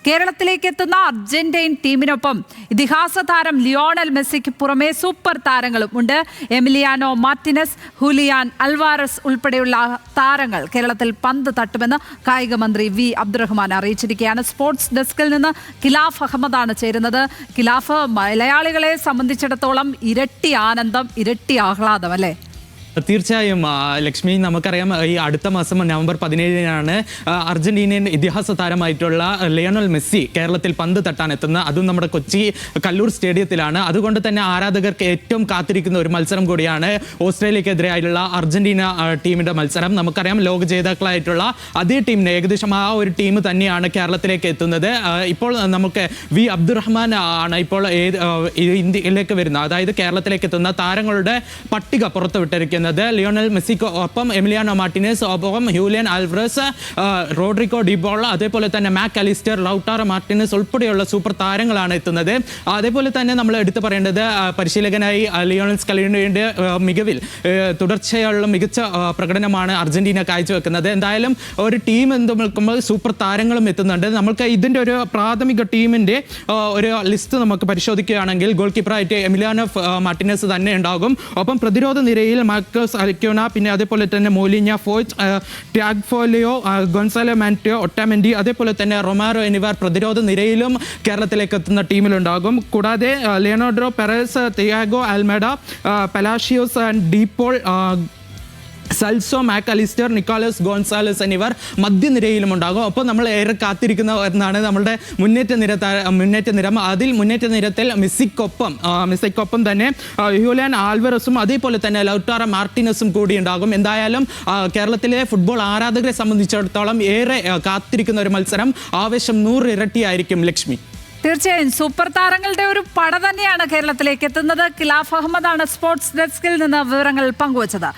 കേരളത്തിലേക്ക് എത്തുന്ന അർജന്റീൻ ടീമിനൊപ്പം ഇതിഹാസ താരം ലിയോണൽ മെസ്സിക്ക് പുറമെ സൂപ്പർ താരങ്ങളും ഉണ്ട്. എമിലിയാനോ മാർട്ടിനസ്, ഹുലിയാൻ അൽവാരസ് ഉൾപ്പെടെയുള്ള താരങ്ങൾ കേരളത്തിൽ പന്ത് തട്ടുമെന്ന് കായിക മന്ത്രി വി അബ്ദുറഹ്മാൻ അറിയിച്ചിരിക്കുകയാണ്. സ്പോർട്സ് ഡെസ്കിൽ നിന്ന് ഖിലാഫ് അഹമ്മദാണ് ചേരുന്നത്. ഖിലാഫ്, മലയാളികളെ സംബന്ധിച്ചിടത്തോളം ഇരട്ടി ആനന്ദം, ഇരട്ടി ആഹ്ലാദം അല്ലേ? തീർച്ചയായും ലക്ഷ്മി, നമുക്കറിയാം ഈ അടുത്ത മാസം നവംബർ 17 അർജന്റീനിയൻ ഇതിഹാസ താരമായിട്ടുള്ള ലിയോണൽ മെസ്സി കേരളത്തിൽ പന്ത് തട്ടാൻ എത്തുന്ന, അതും നമ്മുടെ കൊച്ചി കല്ലൂർ സ്റ്റേഡിയത്തിലാണ്. അതുകൊണ്ട് തന്നെ ആരാധകർക്ക് ഏറ്റവും കാത്തിരിക്കുന്ന ഒരു മത്സരം കൂടിയാണ് ഓസ്ട്രേലിയക്കെതിരെയായിട്ടുള്ള അർജന്റീന ടീമിന്റെ മത്സരം. നമുക്കറിയാം ലോക ജേതാക്കളായിട്ടുള്ള അതേ ടീമിന്, ഏകദേശം ആ ഒരു ടീം തന്നെയാണ് കേരളത്തിലേക്ക് എത്തുന്നത്. ഇപ്പോൾ നമുക്ക് വി അബ്ദുറഹ്മാൻ ആണ് ഇപ്പോൾ ഇന്ത്യയിലേക്ക് വരുന്ന, അതായത് കേരളത്തിലേക്ക് എത്തുന്ന താരങ്ങളുടെ പട്ടിക പുറത്തുവിട്ടിരിക്കുന്നത്. ലിയോണൽ മെസ്സിക്ക് ഒപ്പം എമിലിയാനോ മാർട്ടിനസ്, ഒപ്പം ഹ്യൂലിയൻ ആൽവറസ്, റോഡ്രിഗോ ഡിബോള, അതേപോലെ തന്നെ മാക് അലിസ്റ്റർ, ലൗട്ടാറോ മാർട്ടിനസ് ഉൾപ്പെടെയുള്ള സൂപ്പർ താരങ്ങളാണ് എത്തുന്നത്. അതേപോലെ തന്നെ നമ്മൾ എടുത്തു പറയേണ്ടത്, പരിശീലകനായി ലിയോണൽ സ്കലോണിയുടെ മികവിൽ തുടർച്ചയുള്ള മികച്ച പ്രകടനമാണ് അർജന്റീന കാഴ്ചവെക്കുന്നത്. എന്തായാലും ഒരു ടീം എന്ന് നോക്കുമ്പോൾ സൂപ്പർ താരങ്ങളും എത്തുന്നുണ്ട്. നമുക്ക് ഇതിൻ്റെ ഒരു പ്രാഥമിക ടീമിൻ്റെ ഒരു ലിസ്റ്റ് നമുക്ക് പരിശോധിക്കുകയാണെങ്കിൽ, ഗോൾ കീപ്പറായിട്ട് എമിലിയാനോ മാർട്ടിനസ് തന്നെ ഉണ്ടാകും. ഒപ്പം പ്രതിരോധ നിരയിൽ അൽക്യോന, പിന്നെ അതേപോലെ തന്നെ മോലിഞ്ഞ, ഫോയ്റ്റ്, ടാഗ്ഫോലിയോ, ഗൊൺസാലോ മാന്റോ, ഒട്ടാമെൻഡി, അതേപോലെ തന്നെ റൊമാരോ എന്നിവർ പ്രതിരോധ നിരയിലും കേരളത്തിലേക്ക് എത്തുന്ന ടീമിലുണ്ടാകും. കൂടാതെ Leonardo Perez, Thiago Almada, Palacios and De Paul, Celso, Mac Allister, Nicolas Gonzalez എന്നിവർ മധ്യനിരയിലും ഉണ്ടാകും. അപ്പോൾ നമ്മൾ ഏറെ കാത്തിരിക്കുന്ന ഒന്നാണ് നമ്മളുടെ മുന്നേറ്റ നിര. അതിൽ മുന്നേറ്റ നിരത്തിൽ മെസ്സിക്കൊപ്പം തന്നെ ഹ്യൂലിയാൻ ആൽവറസും അതേപോലെ തന്നെ ലൗട്ടാറോ മാർട്ടിനസും കൂടി ഉണ്ടാകും. എന്തായാലും കേരളത്തിലെ ഫുട്ബോൾ ആരാധകരെ സംബന്ധിച്ചിടത്തോളം ഏറെ കാത്തിരിക്കുന്ന ഒരു മത്സരം. ആവേശം 100 ഇരട്ടിയായിരിക്കും ലക്ഷ്മി. തീർച്ചയായും സൂപ്പർ താരങ്ങളുടെ ഒരു പട തന്നെയാണ് കേരളത്തിലേക്ക് എത്തുന്നത്. ഖിലാഫ് അഹമ്മദാണ് സ്പോർട്സ് ഡെസ്കിൽ നിന്ന് വിവരങ്ങൾ പങ്കുവച്ചത്.